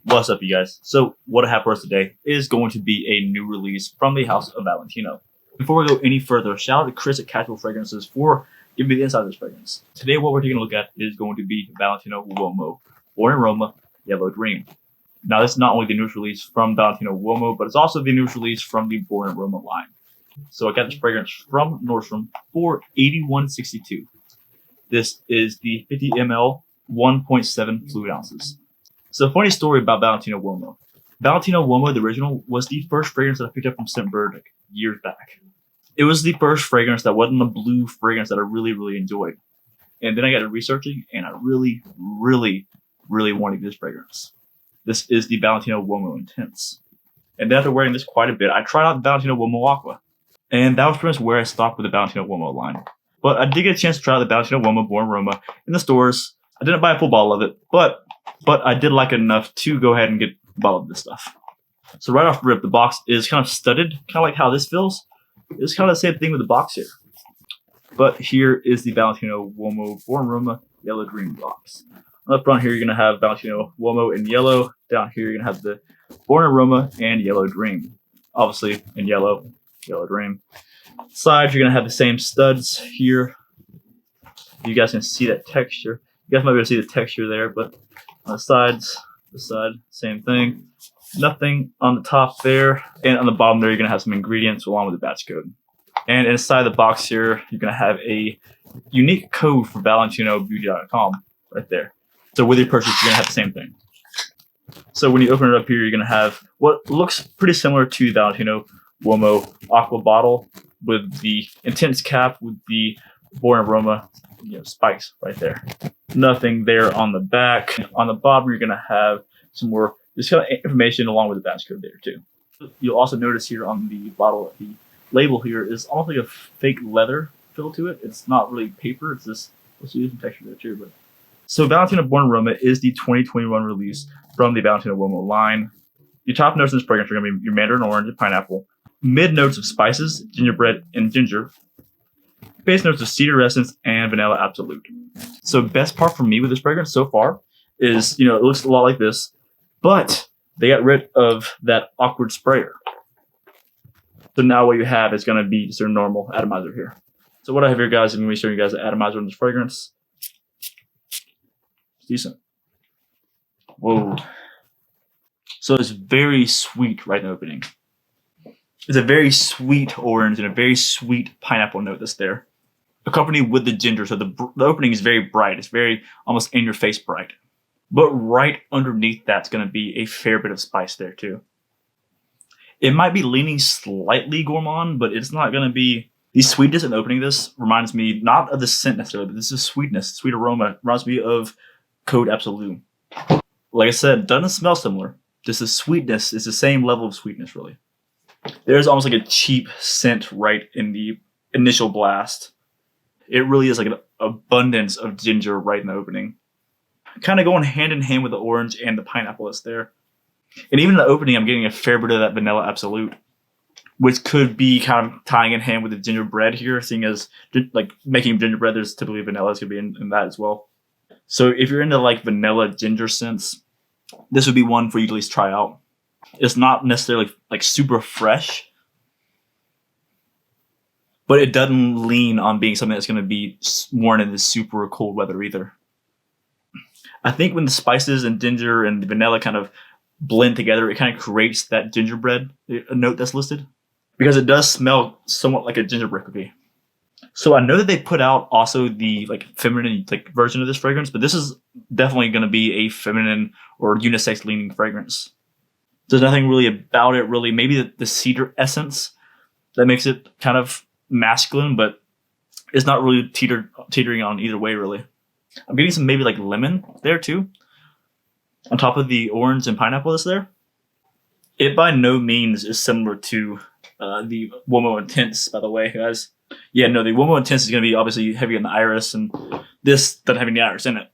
What's up, you guys? So what I have for us today is going to be a new release from the house of Valentino. Before we go any further, shout out to Chris at Casual Fragrances for giving me the inside of this fragrance. Today what we're taking a look at is going to be Valentino Uomo, born in Roma, Yellow Dream. Now this is not only the newest release from Valentino Uomo, but it's also the newest release from the Born in Roma line. So I got this fragrance from Nordstrom for $81.62. This is the 50 ml, 1.7 fluid ounces. So funny story about Valentino Uomo. Valentino Uomo, the original, was the first fragrance that I picked up from Scentbird like years back. It was the first fragrance that wasn't a blue fragrance that I really enjoyed. And then I got to researching, and I really wanted this fragrance. This is the Valentino Uomo Intense. And then after wearing this quite a bit, I tried out the Valentino Uomo Aqua. And that was pretty much where I stopped with the Valentino Uomo line. But I did get a chance to try out the Valentino Uomo Born in Roma in the stores. I didn't buy a full bottle of it, but I did like it enough to go ahead and get a bottle of this stuff. So right off the rip, the box is kind of studded, kind of like how this feels. It's kind of the same thing with the box here. But here is the Valentino Uomo Born in Roma Yellow Dream box. On the front here, you're going to have Valentino Uomo in yellow. Down here, you're going to have the Born in Roma and Yellow Dream. Obviously, in yellow, Yellow Dream. Sides, you're going to have the same studs here. You guys can see that texture. You guys might be able to see the texture there, but on the sides, same thing. Nothing on the top there. And on the bottom there, you're going to have some ingredients along with the batch code. And inside the box here, you're going to have a unique code for ValentinoBeauty.com right there. So with your purchase, you're going to have the same thing. So when you open it up here, you're going to have what looks pretty similar to the Valentino Uomo Aqua bottle with the intense cap with the Born in Roma spikes right there. Nothing there on the back. On the bottom, you're going to have some more just kind of information along with the batch code there too. You'll also notice here on the bottle, the label here is almost like a fake leather feel to it. It's not really paper. It's just, let's use some texture there too. But so Valentino Born in Roma is the 2021 release from the Valentino Uomo line. Your top notes in this fragrance are going to be your mandarin orange and pineapple. Mid notes of spices, gingerbread, and ginger. Base notes of cedar essence and vanilla absolute. So best part for me with this fragrance so far is, it looks a lot like this, but they got rid of that awkward sprayer. So now what you have is going to be just a normal atomizer here. So what I have here, guys, I'm going to be showing you guys the atomizer in this fragrance. It's decent. Whoa. So it's very sweet right in the opening. It's a very sweet orange and a very sweet pineapple note that's there, accompanied with the ginger. So the opening is very bright. It's very almost in your face bright. But right underneath that's going to be a fair bit of spice there too. It might be leaning slightly gourmand, but it's not going to be. The sweetness in opening this reminds me not of the scent necessarily, but this is sweetness, sweet aroma. It reminds me of Code Absolute. Like I said, doesn't smell similar. Just the sweetness is the same level of sweetness really. There's almost like a cheap scent right in the initial blast. It really is like an abundance of ginger right in the opening. Kind of going hand in hand with the orange and the pineapple that's there. And even in the opening, I'm getting a fair bit of that vanilla absolute, which could be kind of tying in hand with the gingerbread here, seeing as like making gingerbread, there's typically vanilla is going to be in that as well. So if you're into like vanilla ginger scents, this would be one for you to at least try out. It's not necessarily like super fresh, but it doesn't lean on being something that's going to be worn in this super cold weather either. I think when the spices and ginger and the vanilla kind of blend together, it kind of creates that gingerbread note that's listed, because it does smell somewhat like a gingerbread cookie. So I know that they put out also the like feminine like version of this fragrance, but this is definitely going to be a feminine or unisex leaning fragrance. There's nothing really about it, really. Maybe the cedar essence that makes it kind of masculine, but it's not really teetering on either way, really. I'm getting some maybe like lemon there, too, on top of the orange and pineapple that's there. It by no means is similar to the Uomo Intense, by the way, guys. Yeah, no, the Uomo Intense is going to be obviously heavy on the iris, and this doesn't have any iris in it.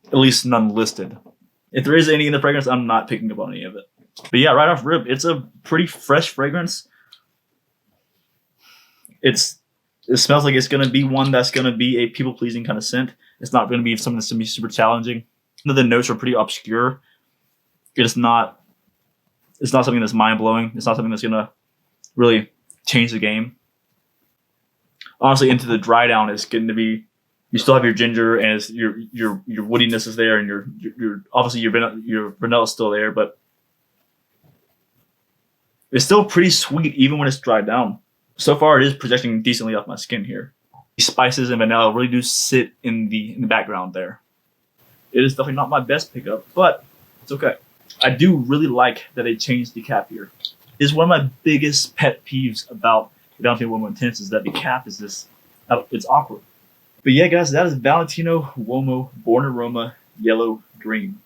At least none listed. If there is any in the fragrance, I'm not picking up on any of it. But yeah, right off rip, it's a pretty fresh fragrance. It smells like it's going to be one that's going to be a people-pleasing kind of scent. It's not going to be something that's going to be super challenging. The notes are pretty obscure. It's not something that's mind blowing. It's not something that's gonna really change the game. Honestly, into the dry down is going to be, you still have your ginger and it's your woodiness is there, and your obviously your vanilla is still there, but it's still pretty sweet even when it's dried down. So far, it is projecting decently off my skin here. The spices and vanilla really do sit in the background there. It is definitely not my best pickup, but it's okay. I do really like that they changed the cap here. It's one of my biggest pet peeves about the Valentino Uomo Intense is that the cap is this, it's awkward. But yeah, guys, that is Valentino Uomo Born in Roma Yellow Green.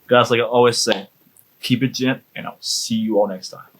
Guys, like I always say, keep it gent, and I'll see you all next time.